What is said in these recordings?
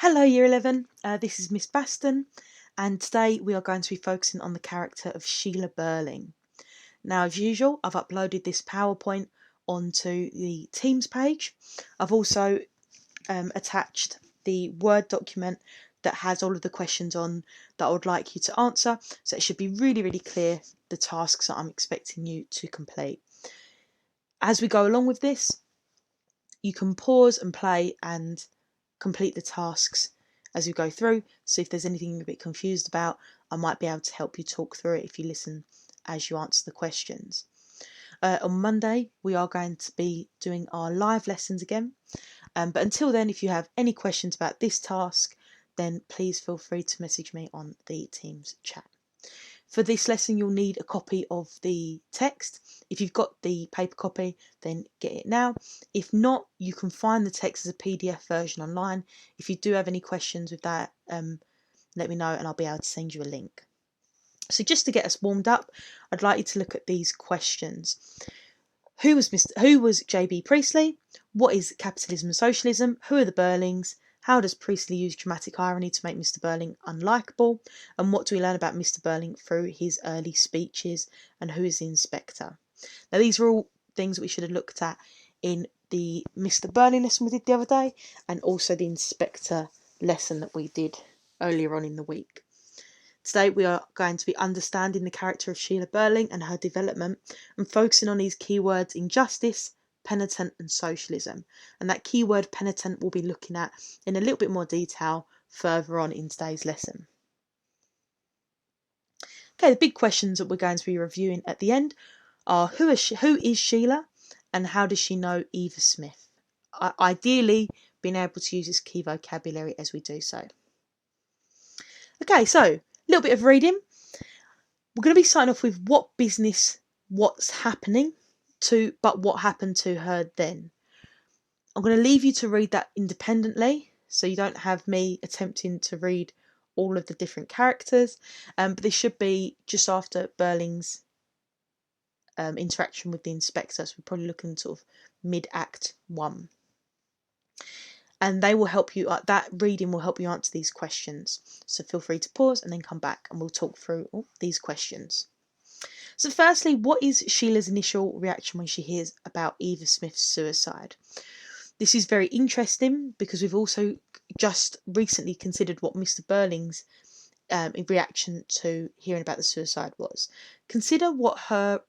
Hello Year 11, this is Miss Baston, and today we are going to be focusing on the character of Sheila Birling. Now, as usual, I've uploaded this PowerPoint onto the Teams page. I've also attached the Word document that has all of the questions on that I would like you to answer, so it should be really clear the tasks that I'm expecting you to complete. As we go along with this, you can pause and play and complete the tasks as you go through. So if there's anything you're a bit confused about, I might be able to help you talk through it if you listen as you answer the questions. On Monday, we are going to be doing our live lessons again. But until then, if you have any questions about this task, then please feel free to message me on the Teams chat. For this lesson, you'll need a copy of the text. If you've got the paper copy, then get it now. If not, you can find the text as a PDF version online. If you do have any questions with that, let me know and I'll be able to send you a link. So just to get us warmed up, I'd like you to look at these questions. Who was J.B. Priestley? What is capitalism and socialism? Who are the Birlings? How does Priestley use dramatic irony to make Mr. Birling unlikable? And what do we learn about Mr. Birling through his early speeches? And who is the inspector? Now, these are all things that we should have looked at in the Mr. Birling lesson we did the other day, and also the inspector lesson that we did earlier on in the week. Today we are going to be understanding the character of Sheila Birling and her development, and focusing on these keywords: injustice, penitent and socialism. And that keyword penitent we'll be looking at in a little bit more detail further on in today's lesson. Okay, the big questions that we're going to be reviewing at the end are who is Sheila and how does she know Eva Smith? Ideally, being able to use this key vocabulary as we do so. Okay, so a little bit of reading. We're going to be starting off with what's happening to, but what happened to her then. I'm going to leave you to read that independently, so you don't have me attempting to read all of the different characters, but this should be just after Birling's interaction with the inspector, so we're probably looking sort of mid-act 1. And they will help you, that reading will help you answer these questions. So feel free to pause and then come back and we'll talk through all these questions. So firstly, what is Sheila's initial reaction when she hears about Eva Smith's suicide? This is very interesting because we've also just recently considered what Mr. Birling's reaction to hearing about the suicide was. Consider what her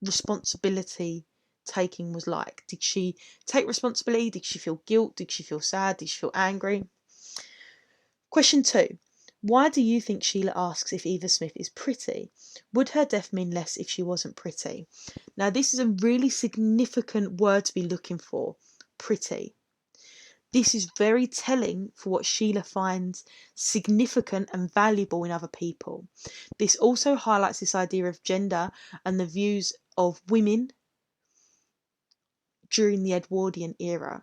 responsibility taking was like. Did she take responsibility? Did she feel guilt? Did she feel sad? Did she feel angry? Question 2. Why do you think Sheila asks if Eva Smith is pretty? Would her death mean less if she wasn't pretty? Now, this is a really significant word to be looking for. Pretty. This is very telling for what Sheila finds significant and valuable in other people. This also highlights this idea of gender and the views of women during the Edwardian era.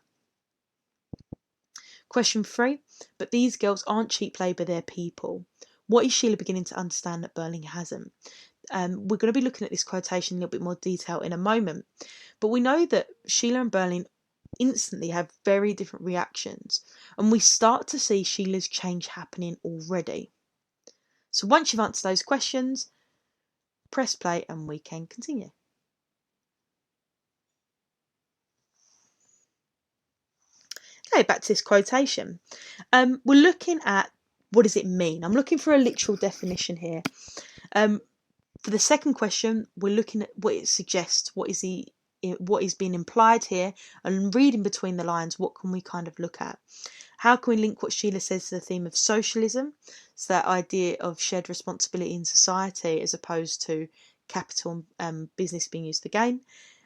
Question 3. But these girls aren't cheap labour, they're people. What is Sheila beginning to understand that Birling hasn't? We're going to be looking at this quotation in a little bit more detail in a moment. But we know that Sheila and Birling instantly have very different reactions. And we start to see Sheila's change happening already. So once you've answered those questions, press play and we can continue. Okay, back to this quotation. We're looking at what does it mean. I'm looking for a literal definition here. For the second question, we're looking at what it suggests, what is being implied here, and reading between the lines, what can we kind of look at? How can we link what Sheila says to the theme of socialism, so that idea of shared responsibility in society as opposed to capital and business being used for gain?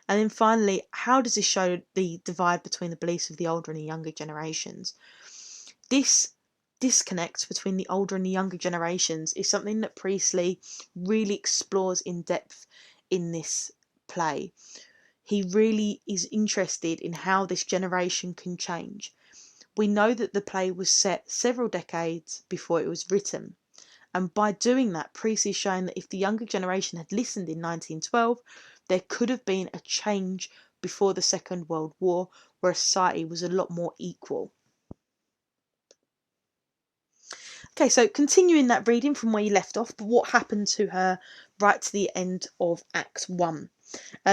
And then finally, how does this show the divide between the beliefs of the older and the younger generations? This disconnect between the older and the younger generations is something that Priestley really explores in depth in this play. He really is interested in how this generation can change. We know that the play was set several decades before it was written. And by doing that, Priestley is showing that if the younger generation had listened in 1912, there could have been a change before the Second World War where society was a lot more equal. Okay, so continuing that reading from where you left off, but what happened to her right to the end of Act 1?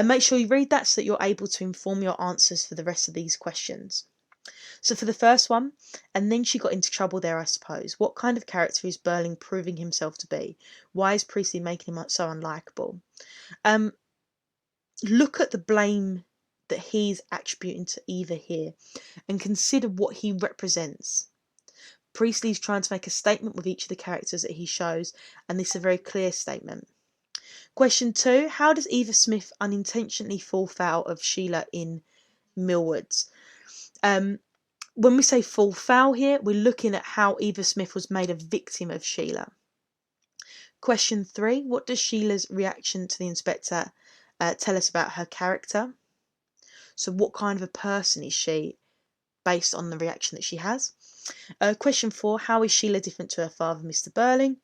Make sure you read that so that you're able to inform your answers for the rest of these questions. So for the first one, and then she got into trouble there, I suppose. What kind of character is Birling proving himself to be? Why is Priestley making him so unlikable? Look at the blame that he's attributing to Eva here and consider what he represents. Priestley's trying to make a statement with each of the characters that he shows, and this is a very clear statement. Question 2, how does Eva Smith unintentionally fall foul of Sheila in Millwards? When we say fall foul here, we're looking at how Eva Smith was made a victim of Sheila. Question 3, what does Sheila's reaction to the inspector tell us about her character? So what kind of a person is she based on the reaction that she has? Question 4, how is Sheila different to her father, Mr. Birling?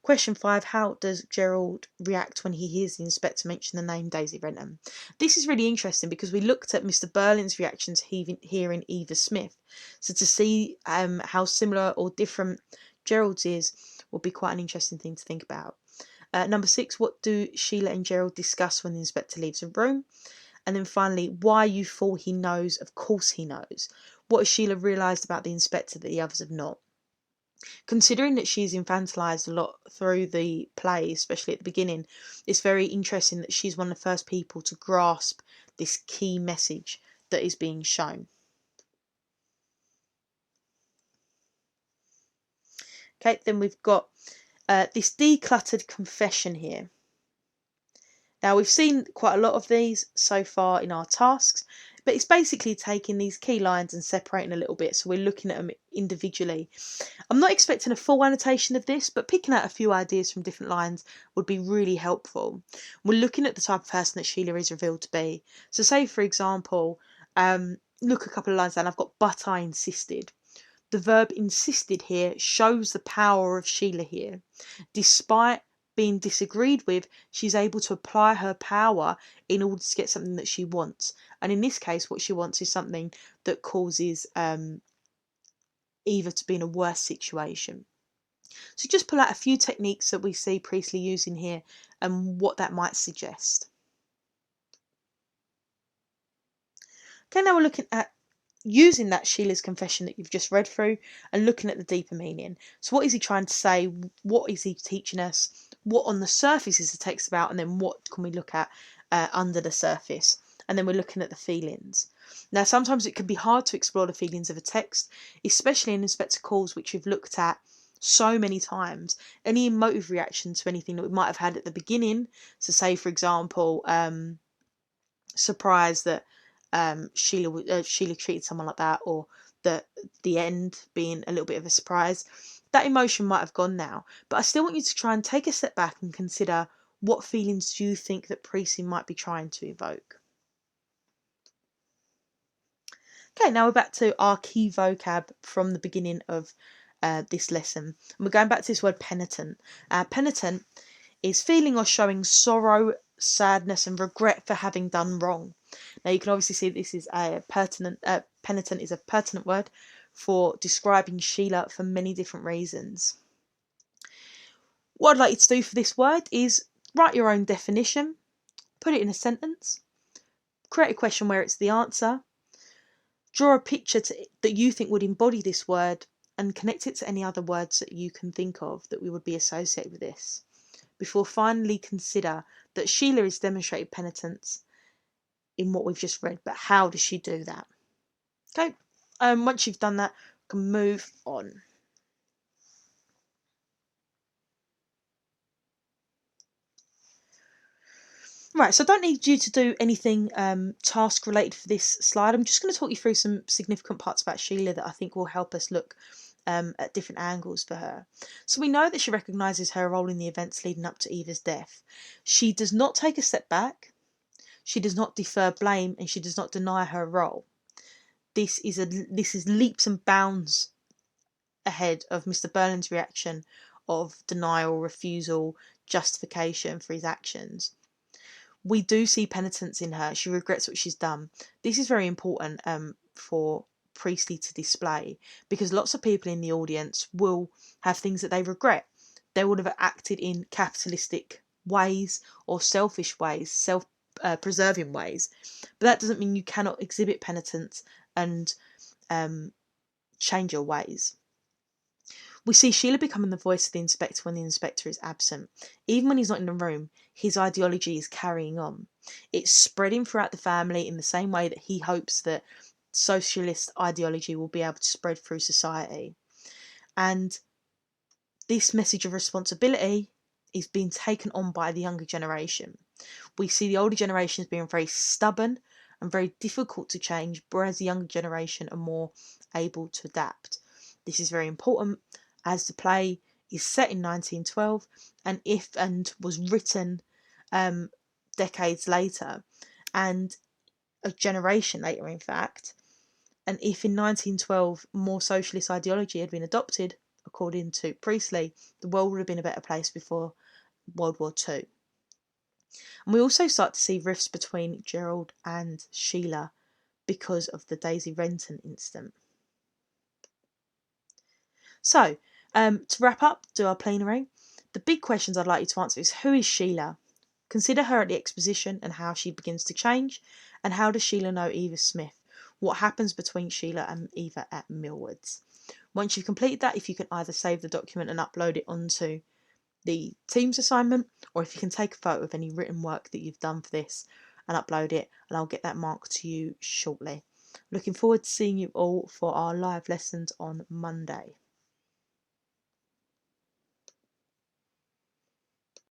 Question 5, how does Gerald react when he hears the inspector mention the name Daisy Renton? This is really interesting because we looked at Mr. Birling's reaction to hearing Eva Smith. So to see how similar or different Gerald's is will be quite an interesting thing to think about. Number 6, what do Sheila and Gerald discuss when the inspector leaves the room? And then finally, why you thought he knows? Of course he knows. What has Sheila realised about the inspector that the others have not? Considering that she's infantilised a lot through the play, especially at the beginning, it's very interesting that she's one of the first people to grasp this key message that is being shown. Okay, then we've got this decluttered confession here. Now, we've seen quite a lot of these so far in our tasks, but it's basically taking these key lines and separating a little bit, so we're looking at them individually. I'm not expecting a full annotation of this, but picking out a few ideas from different lines would be really helpful. We're looking at the type of person that Sheila is revealed to be. So say, for example, look a couple of lines down, I've got but I insisted. The verb insisted here shows the power of Sheila here. Despite being disagreed with, she's able to apply her power in order to get something that she wants. And in this case, what she wants is something that causes Eva to be in a worse situation. So just pull out a few techniques that we see Priestley using here and what that might suggest. Okay, now we're looking at using that Sheila's confession that you've just read through and looking at the deeper meaning. So what is he trying to say? What is he teaching us? What on the surface is the text about? And then what can we look at under the surface? And then we're looking at the feelings. Now, sometimes it can be hard to explore the feelings of a text, especially in Inspector Calls, which we've looked at so many times. Any emotive reaction to anything that we might have had at the beginning. So say, for example, surprise that Sheila treated someone like that, or the end being a little bit of a surprise. That emotion might have gone now, but I still want you to try and take a step back and consider what feelings do you think that Priestley might be trying to evoke. Okay, now we're back to our key vocab from the beginning of this lesson. And we're going back to this word penitent. Penitent is feeling or showing sorrow, sadness and regret for having done wrong. Now you can obviously see this is a pertinent, penitent is a pertinent word for describing Sheila for many different reasons. What I'd like you to do for this word is write your own definition, put it in a sentence, create a question where it's the answer, draw a picture that you think would embody this word, and connect it to any other words that you can think of that we would be associated with this, before finally consider that Sheila is demonstrated penitence in what we've just read, but how does she do that? Okay, once you've done that, you can move on. Right, so I don't need you to do anything task related for this slide. I'm just going to talk you through some significant parts about Sheila that I think will help us look at different angles for her. So we know that she recognises her role in the events leading up to Eva's death. She does not take a step back, she does not defer blame, and she does not deny her role. This is leaps and bounds ahead of Mr. Birling's reaction of denial, refusal, justification for his actions. We do see penitence in her. She regrets what she's done. This is very important for Priestley to display, because lots of people in the audience will have things that they regret. They would have acted in capitalistic ways or selfish ways, preserving ways, but that doesn't mean you cannot exhibit penitence and change your ways. We see Sheila becoming the voice of the inspector when the inspector is absent. Even when he's not in the room, his ideology is carrying on. It's spreading throughout the family in the same way that he hopes that socialist ideology will be able to spread through society. And this message of responsibility is being taken on by the younger generation. We see the older generations being very stubborn and very difficult to change, whereas the younger generation are more able to adapt. This is very important as the play is set in 1912 and was written decades later, and a generation later, in fact. And if in 1912 more socialist ideology had been adopted, according to Priestley, the world would have been a better place before World War II. And we also start to see rifts between Gerald and Sheila because of the Daisy Renton incident. So, to wrap up, do our plenary. The big questions I'd like you to answer is, who is Sheila? Consider her at the exposition and how she begins to change. And how does Sheila know Eva Smith? What happens between Sheila and Eva at Millwoods? Once you've completed that, if you can either save the document and upload it onto the Teams assignment, or if you can take a photo of any written work that you've done for this and upload it, and I'll get that marked to you shortly. Looking forward to seeing you all for our live lessons on Monday.